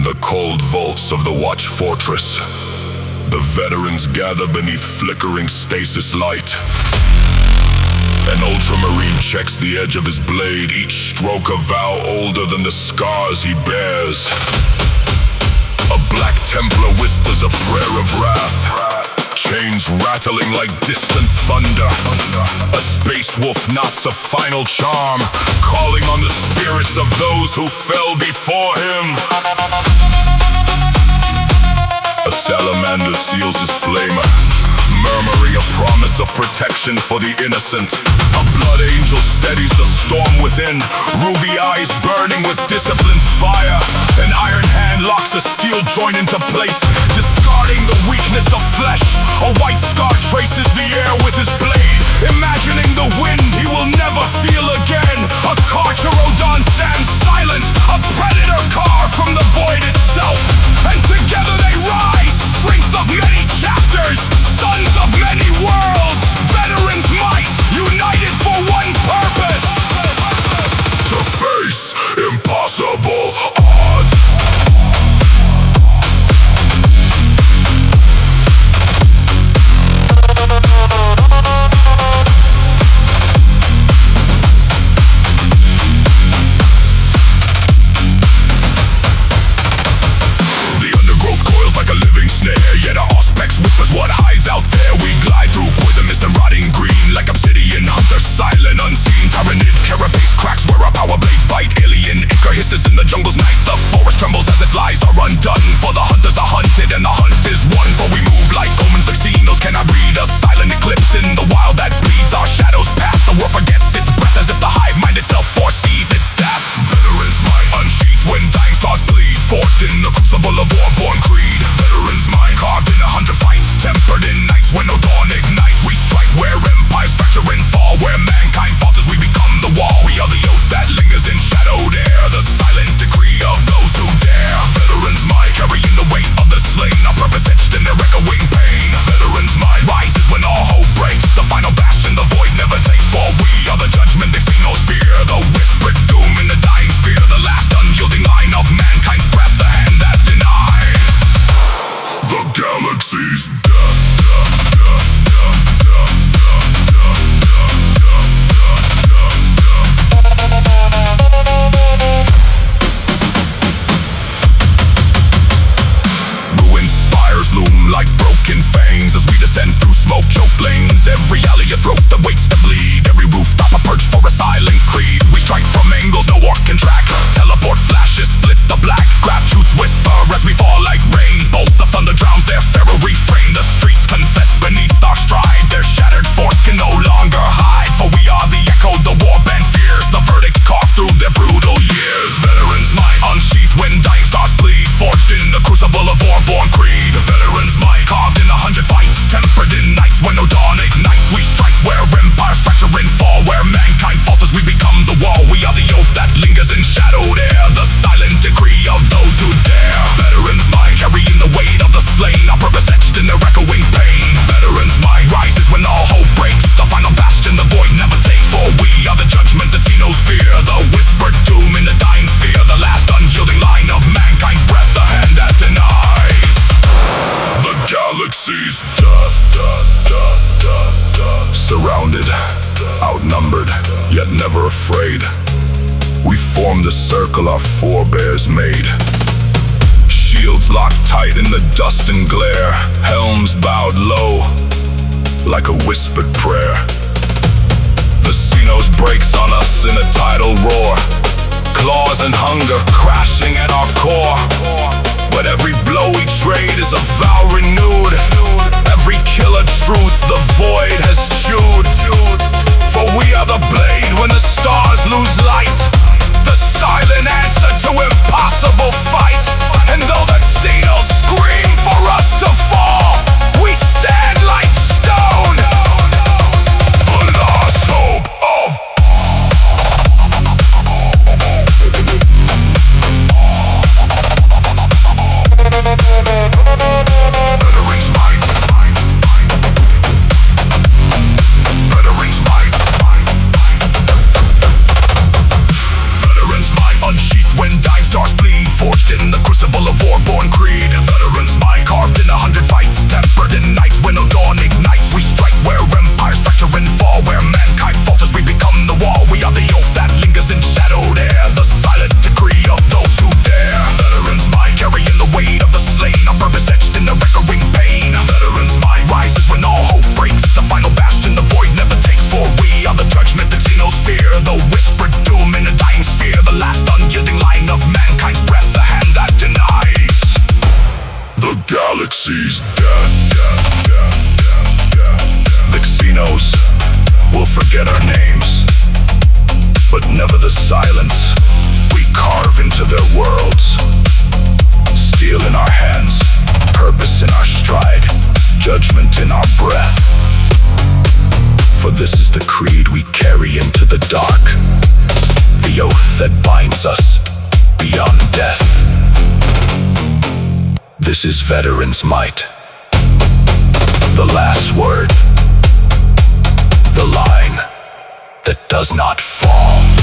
the cold vaults of the Watch Fortress, the veterans gather beneath flickering stasis light. An Ultramarine checks the edge of his blade, each stroke a vow older than the scars he bears. A Black Templar whispers a prayer of wrath, chains rattling like distant thunder. A space wolf knots a final charm, calling on the spirits of those who fell before him. A salamander seals his flame, murmuring a promise of protection for the innocent. A blood angel steadies the storm within, ruby eyes burning with disciplined fire. An iron hand locks a steel joint into place, discarding the weakness of flesh. A white scar traces the air with his blade, imagining the wind he will never feel again. A Carcharodon stands silent, a predator carved from the void itself. And together they rise, strength of many chapters, sons of many worlds, veterans might, united for one purpose: to face impossible odds. The undergrowth coils like a living snare, yet our auspex whispers what hides out there. We glide through poison mist and rotting green, like obsidian hunters, silent, unseen. Tyrannid carapace cracks where our power blades bite. Alien ichor hisses in the jungle's night. The forest trembles as its lies are undone. For the hunters are hunted and the hunt is won. For we move like omens, vaccinos cannot read. A silent eclipse in the wild that bleeds. Our shadows pass, the world forgets its breath, as if the hive mind itself foresees its death. Veterans might unsheath when dying stars bleed, forged in the crucible of war-born creed. Veterans mind carved in 100 fights, tempered in nights when no dawn ignites. We strike where empires fracture and fall, where mankind falters we become the wall. We are the oath that lingers in shadowed air, the silent decree of those who dare. Veterans mind carrying the weight of the slain, our purpose etched in their echoing pain. Veterans mind rises when all hope breaks, the final bastion the void never takes. For we are the judgment they see no fear, the whispered doom in the dying sphere, the last unyielding line of mankind's breath, the hand that denies the galaxies. Loom like broken fangs as we descend through smoke-choked lanes. Every alley a throat that waits to bleed, every rooftop a perch for a silent creed. We strike from angles no orc can track, teleport flashes split the black. Craft shoots whisper as we fall like rain, bolt the thunder drowns their feral refrain. The streets confess beneath our stride, their shattered force can no longer hide. For we are the echo the warband fears, the verdict carved through their brutal years. Veterans might unsheath when dying stars bleed, forged in the crucible of war-born creed. Veterans might carved in 100 fights, tempered in nights when no dawn ignites. We strike where empires fracture and fall, where mankind falters we become the wall. We are the oath that lingers in shadowed air, the silent decree of those who dare. Veterans might carrying the weight of the slain, our purpose etched in their echoing pain. Veterans might rises when all hope breaks, the final bastion the void never takes. For we are the judgment that see no fear, the whispered doom in the dying sphere, the last unyielding line of mankind's breath, the hand that denies the galaxy's death. Surrounded, outnumbered, yet never afraid, we form the circle our forebears made. Shields locked tight in the dust and glare, helms bowed low like a whispered prayer. The Sinos breaks on us in a tidal roar, claws and hunger crashing at our core. But every blow we trade is a vow renewed, every killer truth the void has chewed. For we are the blade when the stars lose light, the silent answer to impossible fight. And though the Xenos scream for us to fall, we stand like stone, the last hope of veterans might. Veterans might. beyond death. This is Veteran's Might. The last word. The line that does not fall.